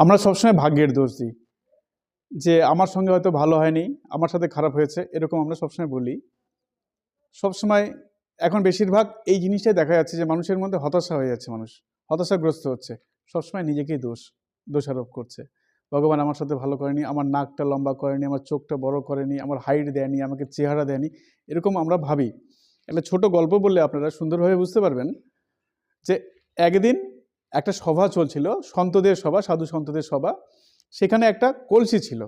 আমরা সবসময় ভাগ্যের দোষ দিই যে আমার সঙ্গে হয়তো ভালো হয়নি, আমার সাথে খারাপ হয়েছে, এরকম আমরা সবসময় বলি। সবসময় এখন বেশিরভাগ এই জিনিসটাই দেখা যাচ্ছে যে মানুষের মধ্যে হতাশা হয়ে যাচ্ছে, মানুষ হতাশাগ্রস্ত হচ্ছে, সবসময় নিজেকেই দোষারোপ করছে। ভগবান আমার সাথে ভালো করেনি, আমার নাকটা লম্বা করেনি, আমার চোখটা বড় করেনি, আমার হাইট দেয়নি, আমাকে চেহারা দেয়নি, এরকম আমরা ভাবি। একটা ছোট গল্প বললে আপনারা সুন্দরভাবে বুঝতে পারবেন যে একদিন একটা সভা চলছিল, সন্তদের সভা, সাধু সন্তদের সভা। সেখানে একটা কলসি ছিল।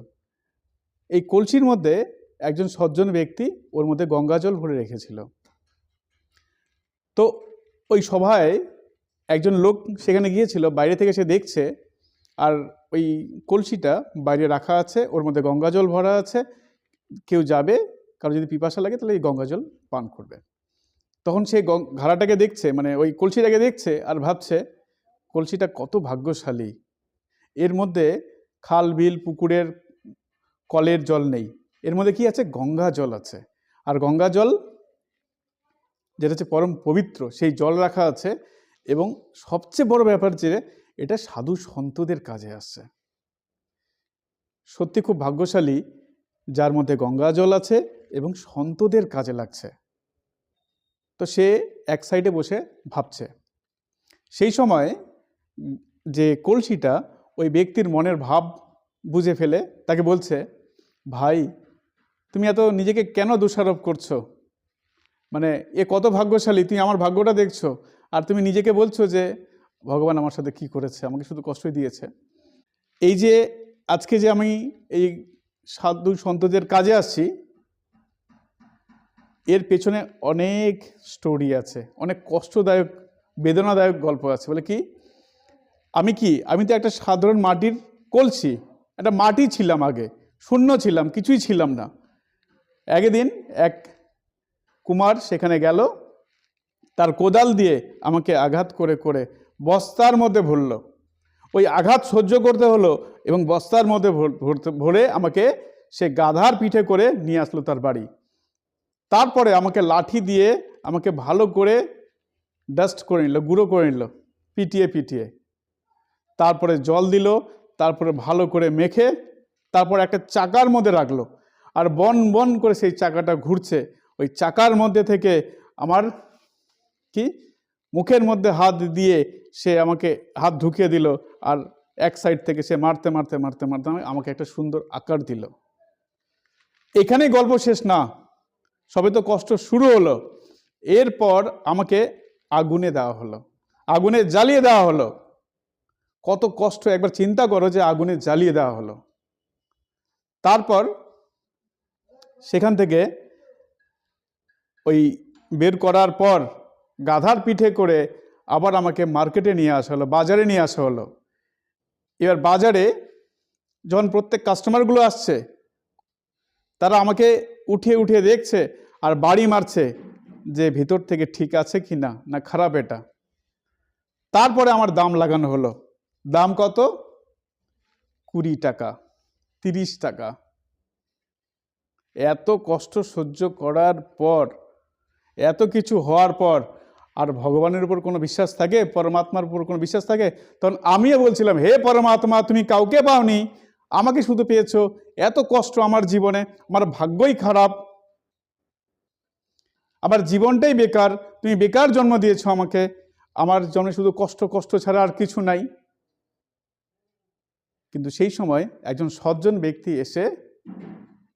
এই কলসির মধ্যে একজন সজ্জন ব্যক্তি ওর মধ্যে গঙ্গাজল ভরে রেখেছিল। তো ওই সভায় একজন লোক সেখানে গিয়েছিল, বাইরে থেকে সে দেখছে, আর ওই কলসিটা বাইরে রাখা আছে, ওর মধ্যে গঙ্গাজল ভরা আছে। কেউ যাবে, কারো যদি পিপাসা লাগে তাহলে এই গঙ্গাজল পান করবে। তখন সেই ঘাড়াটাকে দেখছে, মানে ওই কলসিটাকে দেখছে আর ভাবছে কলসিটা কত ভাগ্যশালী, এর মধ্যে খাল বিল পুকুরের কলের জল নেই, এর মধ্যে কি আছে, গঙ্গা জল আছে। আর গঙ্গা জল যেটা হচ্ছে পরম পবিত্র, সেই জল রাখা আছে। এবং সবচেয়ে বড় ব্যাপার যে এটা সাধু সন্তদের কাজে আসছে। সত্যি খুব ভাগ্যশালী যার মধ্যে গঙ্গা জল আছে এবং সন্তদের কাজে লাগছে। তো সে এক সাইডে বসে ভাবছে। সেই সময় যে কলসিটা ওই ব্যক্তির মনের ভাব বুঝে ফেলে তাকে বলছে, ভাই তুমি এত নিজেকে কেন দোষারোপ করছো? মানে এ কত ভাগ্যশালী, তুমি আমার ভাগ্যটা দেখছো আর তুমি নিজেকে বলছো যে ভগবান আমার সাথে কি করেছে, আমাকে শুধু কষ্টই দিয়েছে। এই যে আজকে যে আমি এই সাধু সন্তদের কাজে আসছি, এর পেছনে অনেক স্টোরি আছে, অনেক কষ্টদায়ক বেদনাদায়ক গল্প আছে। বলে কি, আমি তো একটা সাধারণ মাটির কলসি, একটা মাটি ছিলাম, আগে শূন্য ছিলাম, কিছুই ছিলাম না। একদিন এক কুমার সেখানে গেল, তার কোদাল দিয়ে আমাকে আঘাত করে করে বস্তার মধ্যে ভরল। ওই আঘাত সহ্য করতে হলো এবং বস্তার মধ্যে ভরে আমাকে সে গাধার পিঠে করে নিয়ে আসলো তার বাড়ি। তারপরে আমাকে লাঠি দিয়ে আমাকে ভালো করে ডাস্ট করে নিল, গুঁড়ো করে নিল, পিটিয়ে পিটিয়ে। তারপরে জল দিল, তারপরে ভালো করে মেখে তারপর একটা চাকার মধ্যে রাখলো। আর বন বন করে সেই চাকাটা ঘুরছে। ওই চাকার মধ্যে থেকে আমার মুখের মধ্যে হাত দিয়ে সে আমাকে হাত ঢুকিয়ে দিল। আর এক সাইড থেকে সে মারতে মারতে মারতে মারতে আমাকে একটা সুন্দর আকার দিল। এখানেই গল্প শেষ না, সবে তো কষ্ট শুরু হলো। এরপর আমাকে আগুনে দেওয়া হলো, আগুনে জ্বালিয়ে দেওয়া হলো। কত কষ্ট একবার চিন্তা করো, যে আগুনে জ্বালিয়ে দেওয়া হলো। তারপর সেখান থেকে ওই বের করার পর গাধার পিঠে করে আবার আমাকে মার্কেটে নিয়ে আসা হলো, বাজারে নিয়ে আসা হলো। এবার বাজারে যখন প্রত্যেক কাস্টমারগুলো আসছে, তারা আমাকে উঠিয়ে উঠিয়ে দেখছে আর বাড়ি মারছে যে ভিতর থেকে ঠিক আছে কি না, না খারাপ এটা। তারপরে আমার দাম লাগানো হলো। দাম কত? 20 টাকা, 30 টাকা। এত কষ্ট সহ্য করার পর, এত কিছু হওয়ার পর আর ভগবানের উপর কোনো বিশ্বাস থাকে, পরমাত্মার উপর কোনো বিশ্বাস থাকে? তখন আমিও বলছিলাম, হে পরমাত্মা, তুমি কাউকে পাওনি, আমাকে শুধু পেয়েছো। এত কষ্ট আমার জীবনে, আমার ভাগ্যই খারাপ, আমার জীবনটাই বেকার, তুমি বেকার জন্ম দিয়েছো আমাকে, আমার জন্মে শুধু কষ্ট কষ্ট ছাড়া আর কিছু নাই। কিন্তু সেই সময় একজন সজ্জন ব্যক্তি এসে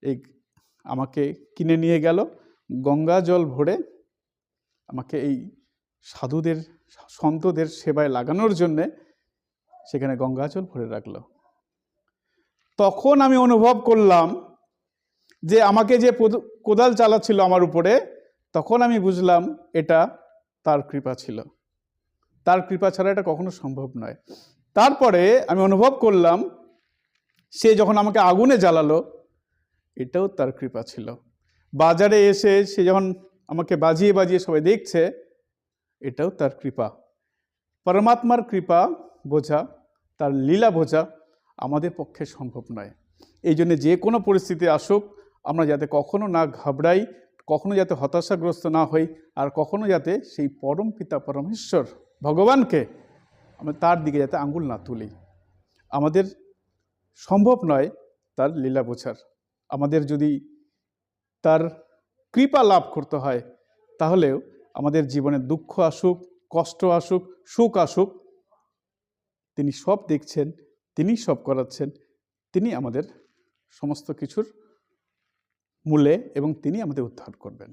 এই আমাকে কিনে নিয়ে গেল, গঙ্গা জল ভরে আমাকে এই সাধুদের সন্তদের সেবায় লাগানোর জন্যে সেখানে গঙ্গা জল ভরে রাখলো। তখন আমি অনুভব করলাম যে আমাকে যে কোদাল চালাচ্ছিল আমার উপরে, তখন আমি বুঝলাম এটা তার কৃপা ছিল। তার কৃপা ছাড়া এটা কখনো সম্ভব নয়। তারপরে আমি অনুভব করলাম সে যখন আমাকে আগুনে জ্বালালো, এটাও তার কৃপা ছিল। বাজারে এসে সে যখন আমাকে বাজিয়ে বাজিয়ে সবাই দেখছে, এটাও তার কৃপা। পরমাত্মার কৃপা বোঝা, তার লীলা বোঝা আমাদের পক্ষে সম্ভব নয়। এই জন্য যে কোনো পরিস্থিতি আসুক, আমরা যাতে কখনো না ঘাবড়াই, কখনো যাতে হতাশাগ্রস্ত না হই, আর কখনো যাতে সেই পরম পিতা পরমেশ্বর ভগবানকে আমরা তার দিকে যাতে আঙ্গুল না তুলি। আমাদের সম্ভব নয় তার লীলা বোঝার। আমাদের যদি তার কৃপা লাভ করতে হয়, তাহলেও আমাদের জীবনে দুঃখ আসুক, কষ্ট আসুক, সুখ আসুক, তিনি সব দেখছেন, তিনি সব করাচ্ছেন, তিনি আমাদের সমস্ত কিছুর মূলে এবং তিনি আমাদের উদ্ধার করবেন।